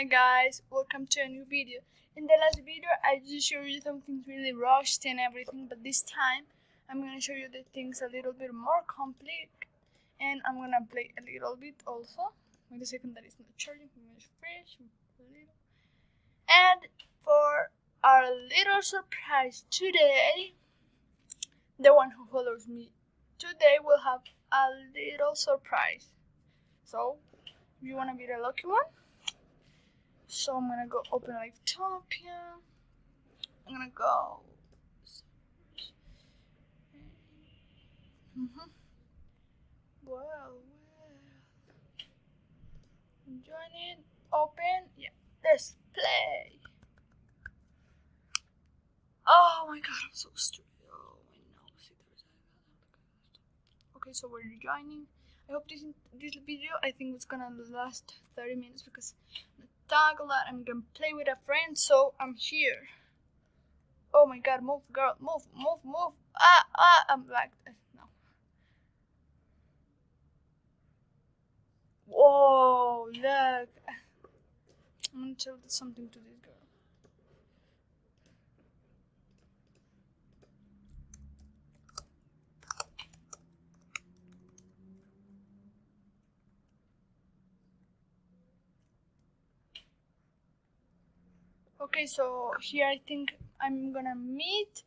Hi guys, welcome to a new video. In the last video I just showed you something really rushed and everything, but this time I'm gonna show you the things a little bit more complex, and I'm gonna play a little bit also. Wait a second, that is not charging. I'm gonna refresh a little. And for our little surprise today, the one who follows me today will have a little surprise. So if you wanna be the lucky one, so I'm gonna go open Livetopia. I'm gonna go. Well. Join it. Open. Yeah. Let's play. Oh my god, I'm so stupid. Oh my nose. Okay, so we're joining. I hope this video, I think it's gonna last 30 minutes because I'm gonna talk a lot. I'm gonna play with a friend, so I'm here. Oh my god, move, girl, move. I'm like, no. Whoa, look. I'm gonna tell something to this girl. Okay, so here I think I'm gonna meet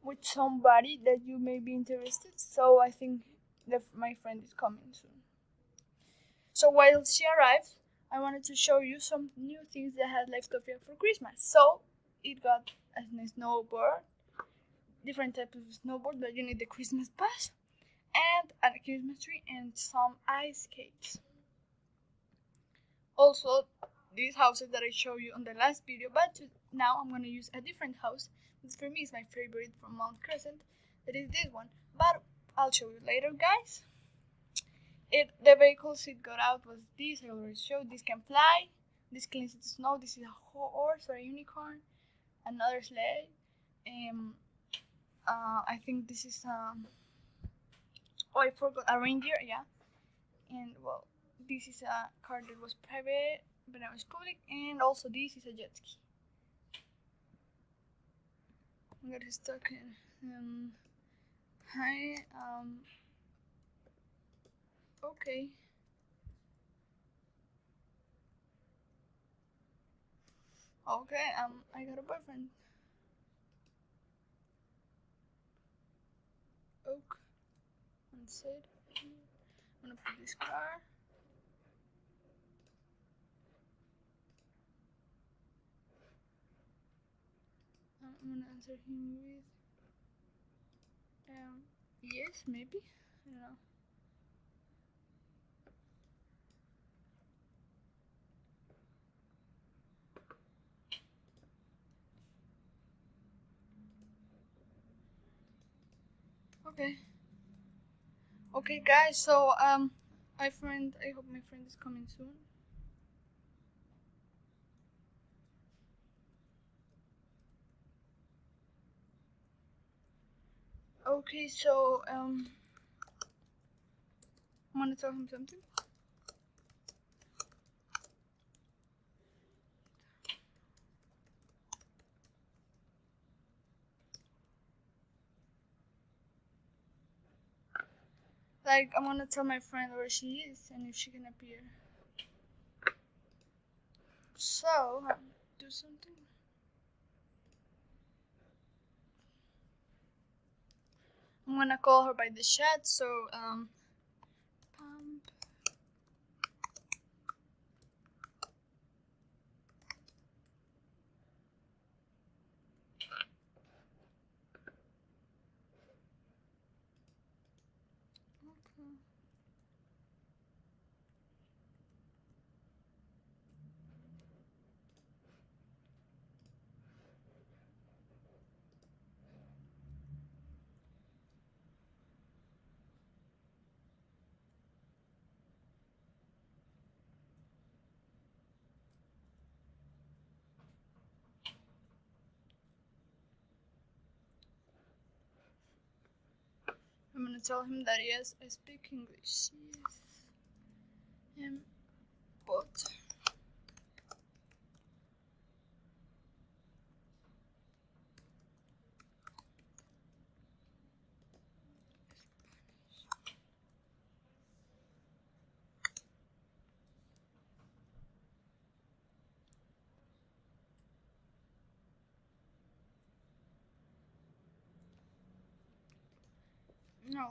with somebody that you may be interested. So I think that my friend is coming soon. So while she arrives, I wanted to show you some new things that had Livetopia for Christmas. So it got a snowboard, different types of snowboard, but you need the Christmas pass, and a Christmas tree, and some ice skates. Also, these houses that I showed you on the last video, but now I'm gonna use a different house. This for me is my favorite from Mount Crescent. That is this one, but I'll show you later, guys. The vehicles it got out was this. I already showed. This can fly. This cleans the snow. This is a horse or a unicorn. Another sleigh. I think this is oh, I forgot, a reindeer. Yeah. And well, this is a car that was private, but now it's public. And also this is a jet ski. I got stuck in. Hi. Okay. Okay, I got a boyfriend. Oak. And said, I'm gonna put this car. I'm gonna answer him with, yes, maybe. I don't know. Okay. Okay, guys. So I hope my friend is coming soon. Okay, so I'm gonna tell him something. Like, I'm gonna tell my friend where she is and if she can appear. So do something. I'm gonna call her by the chat. So pump. Okay. I'm gonna tell him that yes, I speak English. Yes. But No.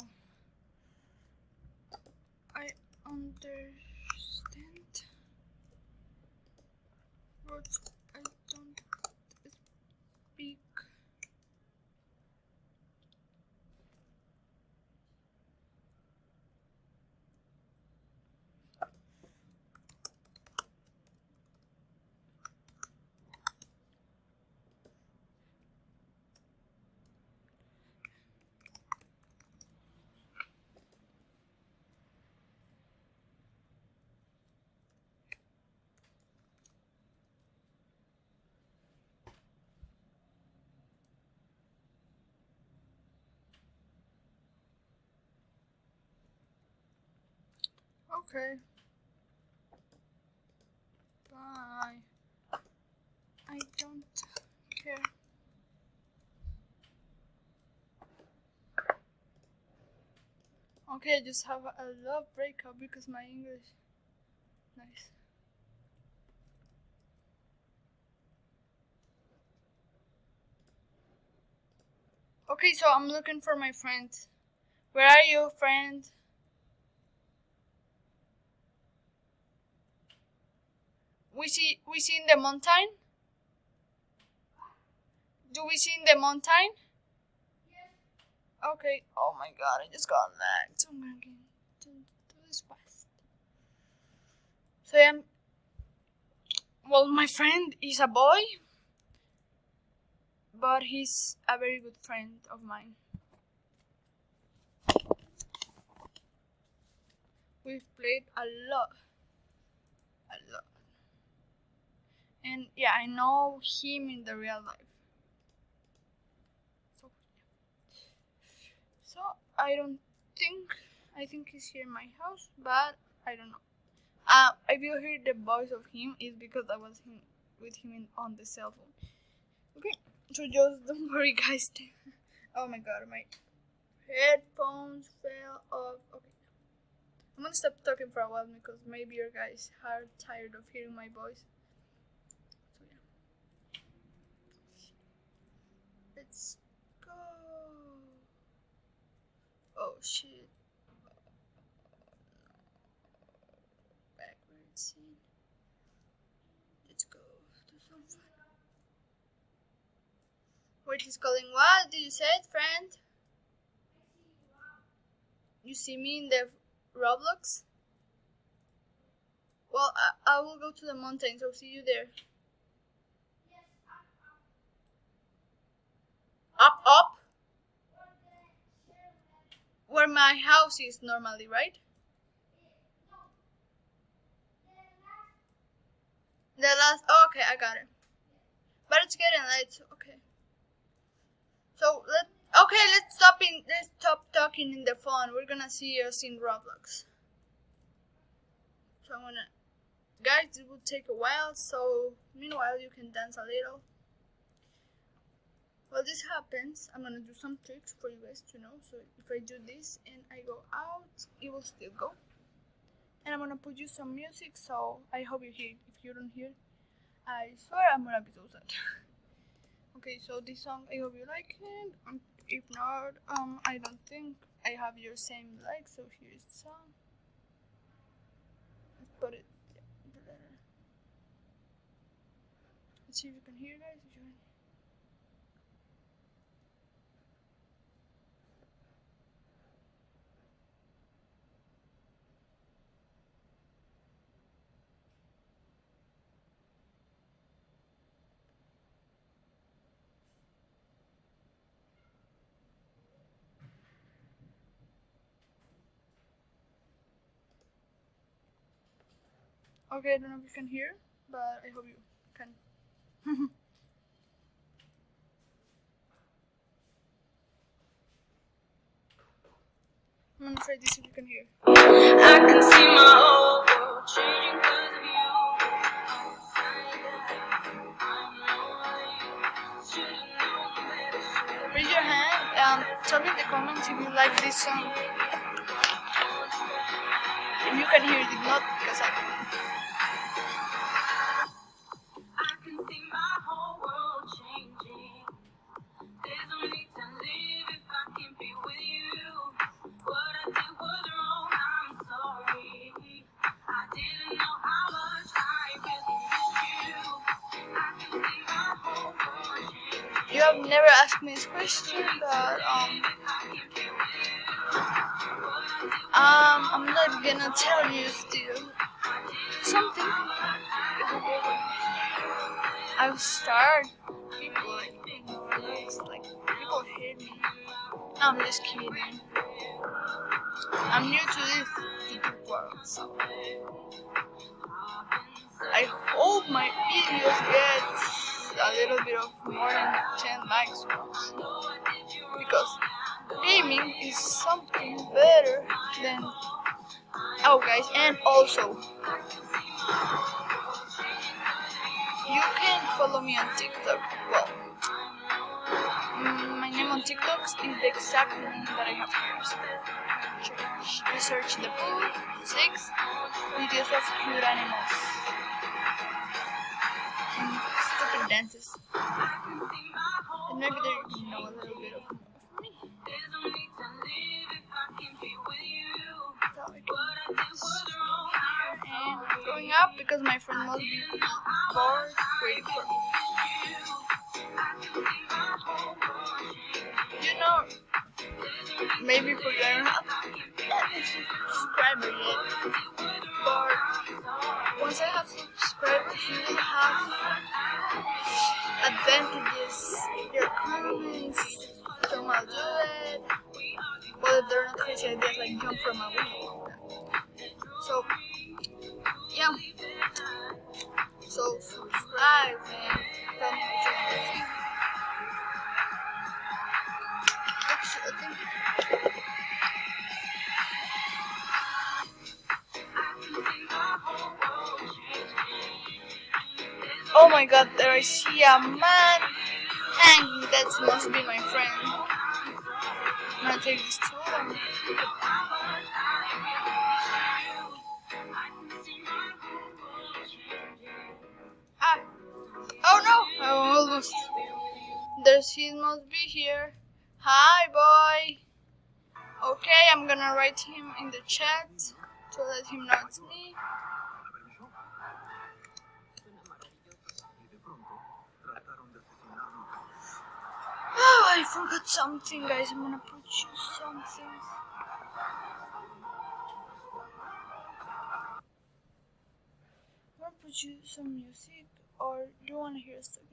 I understand, but I don't speak. Okay. Bye. I don't care. Okay, I just have a love breakup because my English. Nice. Okay, so I'm looking for my friend. Where are you, friend? We see in the mountain? Do we see in the mountain? Okay. Oh my god, I just got lagged. So I'm gonna do this fast. So well, my friend is a boy, but he's a very good friend of mine. We've played a lot. And yeah, I know him in the real life. So I think he's here in my house, but I don't know. If you hear the voice of him, it's because I was with him on the cell phone. Okay, so just don't worry, guys. Oh my god, my headphones fell off. Okay, I'm gonna stop talking for a while because maybe you guys are tired of hearing my voice. So yeah, let's go. Oh shit. Backward scene. Let's go do some fun. Wait, he's calling what? Did you say it, friend? You see me in the Roblox? Well, I will go to the mountain, so see you there. Up? Where my house is normally, right? The last. Oh, okay, I got it. But it's getting late. So, okay. So let's stop talking in the phone. We're gonna see us in Roblox. So I'm gonna, guys, it will take a while. So meanwhile, you can dance a little. While this happens, I'm gonna do some tricks for you guys to know. So if I do this and I go out, it will still go. And I'm gonna put you some music. So I hope you hear. If you don't hear, I swear I'm gonna be so sad. Okay, so this song, I hope you like it. If not, I don't think I have your same like. So here's the song. Let's put it. Yeah, let's see if you can hear, guys. If you can. Okay, I don't know if you can hear, but I hope you can. I'm gonna try this if you can hear. I can see my whole world changing because of you. Raise your hand. Tell me in the comments if you like this song. If you can hear it, if not, because I can see my whole world changing. There's no need to live if I can be with you. have never asked me this question, but I'm not gonna tell you still. Something. I've started. People like people hate me. No, I'm just kidding. I'm new to this YouTube world, so I hope my videos get a little bit of more than 10 likes, because gaming is something better than. Oh, guys, and also you can follow me on TikTok. Well, my name on TikTok is the exact name that I have here. So research the food, 6 videos of cute animals, and stupid dances. And maybe they know a little bit of me. And growing up, because my friend must be bored waiting for me. You know, maybe for you, I don't have that subscriber yet. But once I have subscribers, you will have advantages. Your comments, some I'll do it. Well, if they're not crazy ideas like jump from a window. So, yeah. So subscribe and tell me what you want to see. Oh my god, there I see a man hanging. That must be my friend. I'm gonna take this tool. Ah! Oh no! I almost. He must be here. Hi, boy! Okay, I'm gonna write him in the chat to let him know it's me. Oh, I forgot something, guys. I'm gonna put you something. I'm gonna put you some music, or do you wanna hear us talking?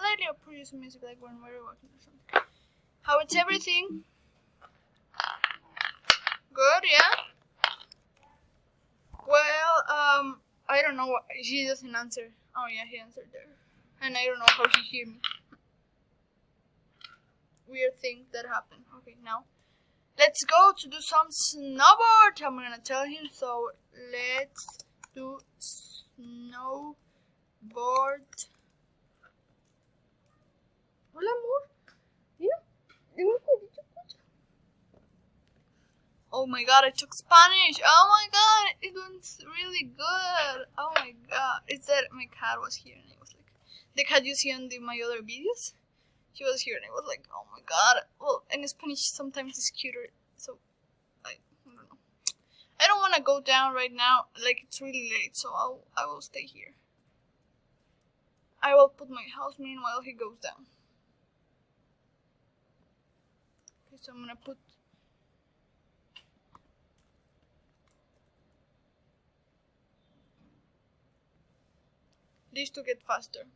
Lately, I'll put you some music, like when we're walking or something. How it's everything? Good, yeah. Well, I don't know what he doesn't answer. Oh yeah, he answered there, and I don't know how he hear me. Weird thing that happened. Okay, now let's go to do some snowboard. I'm gonna tell him. So let's do snowboard. Hola, amor. Yeah. Oh my god, I took Spanish. Oh my god, it went really good. Oh my god, it's that my cat was here and it was like the cat you see on my other videos. She was here and I was like, oh my god. Well, in Spanish sometimes it's cuter, so I don't know. I don't want to go down right now, like it's really late, so I will stay here. I will put my house meanwhile he goes down. Okay, so I'm gonna put these to get faster.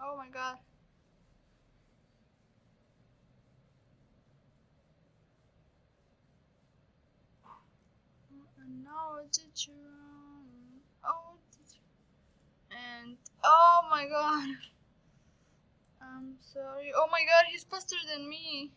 Oh my god. And now it's a turn. Oh, and oh my god. I'm sorry. Oh my god, he's faster than me.